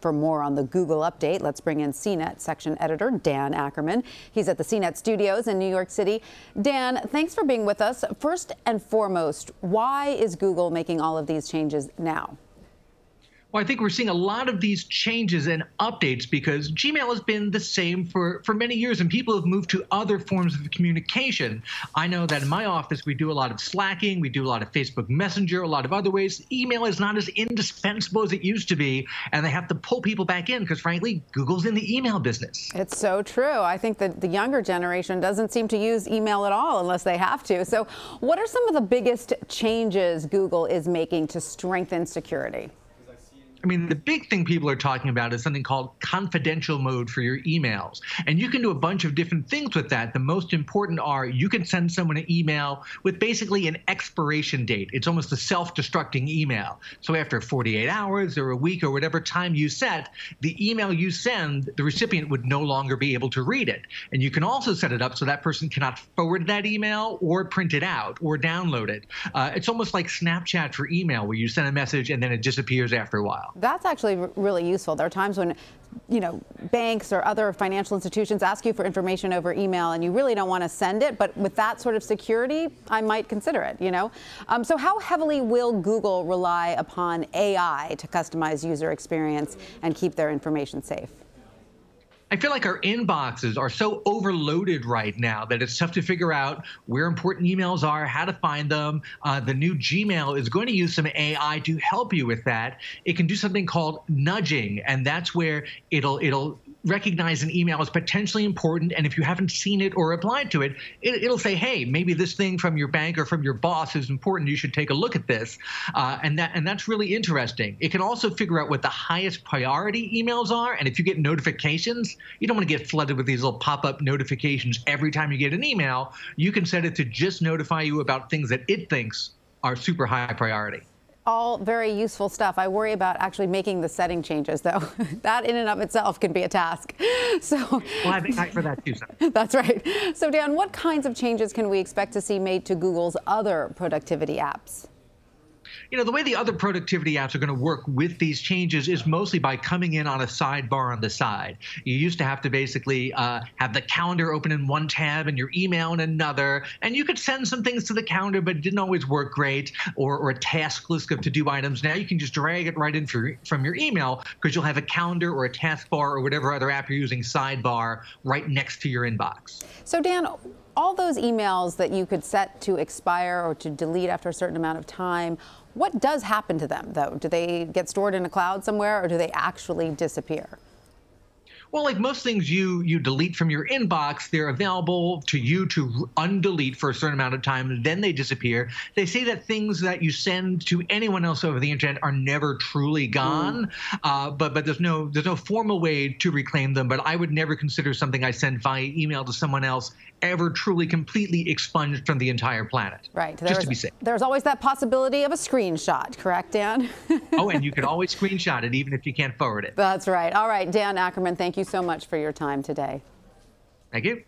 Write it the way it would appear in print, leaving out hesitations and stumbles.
For more on the Google update, let's bring in CNET section editor Dan Ackerman. He's at the CNET studios in New York City. Dan, thanks for being with us. First and foremost, why is Google making all of these changes now? Well, I think we're seeing a lot of these changes and updates because Gmail has been the same for many years, and people have moved to other forms of communication. I know that in my office, we do a lot of Slacking, we do a lot of Facebook Messenger, a lot of other ways. Email is not as indispensable as it used to be, and they have to pull people back in because, frankly, Google's in the email business. It's so true. I think that the younger generation doesn't seem to use email at all unless they have to. So what are some of the biggest changes Google is making to strengthen security? I mean, the big thing people are talking about is something called confidential mode for your emails. And you can do a bunch of different things with that. The most important are you can send someone an email with basically an expiration date. It's almost a self-destructing email. So after 48 hours or a week or whatever time you set, the email you send, the recipient would no longer be able to read it. And you can also set it up so that person cannot forward that email or print it out or download it. It's almost like Snapchat for email, where you send a message and then it disappears after a while. That's actually really useful. There are times when, banks or other financial institutions ask you for information over email and you really don't want to send it. But with that sort of security, I might consider it, So how heavily will Google rely upon AI to customize user experience and keep their information safe? I feel like our inboxes are so overloaded right now that it's tough to figure out where important emails are, how to find them. The new Gmail is going to use some AI to help you with that. It can do something called nudging, and that's where it'll recognize an email as potentially important, and if you haven't seen it or replied to it, it'll say, hey, maybe this thing from your bank or from your boss is important. You should take a look at this, and that's really interesting. It can also figure out what the highest priority emails are, and if you get notifications, you don't want to get flooded with these little pop-up notifications every time you get an email. You can set it to just notify you about things that it thinks are super high priority. All very useful stuff. I worry about actually making the setting changes, though. That in and of itself can be a task. So, well, I think for that too. That's right. So, Dan, what kinds of changes can we expect to see made to Google's other productivity apps? The way the other productivity apps are going to work with these changes is mostly by coming in on a sidebar on the side. You used to have to basically have the calendar open in one tab and your email in another, and you could send some things to the calendar, but it didn't always work great, or a task list of to-do items. Now you can just drag it right in from your email because you'll have a calendar or a taskbar or whatever other app you're using sidebar right next to your inbox. So, Dan, all those emails that you could set to expire or to delete after a certain amount of time, what does happen to them, though? Do they get stored in a cloud somewhere, or do they actually disappear? Well, like most things you delete from your inbox, they're available to you to undelete for a certain amount of time, and then they disappear. They say that things that you send to anyone else over the internet are never truly gone, but there's no formal way to reclaim them. But I would never consider something I send via email to someone else ever truly completely expunged from the entire planet. Right. Just to be safe. There's always that possibility of a screenshot, correct, Dan? Oh, and you can always screenshot it even if you can't forward it. That's right. All right, Dan Ackerman, thank you so much for your time today. Thank you.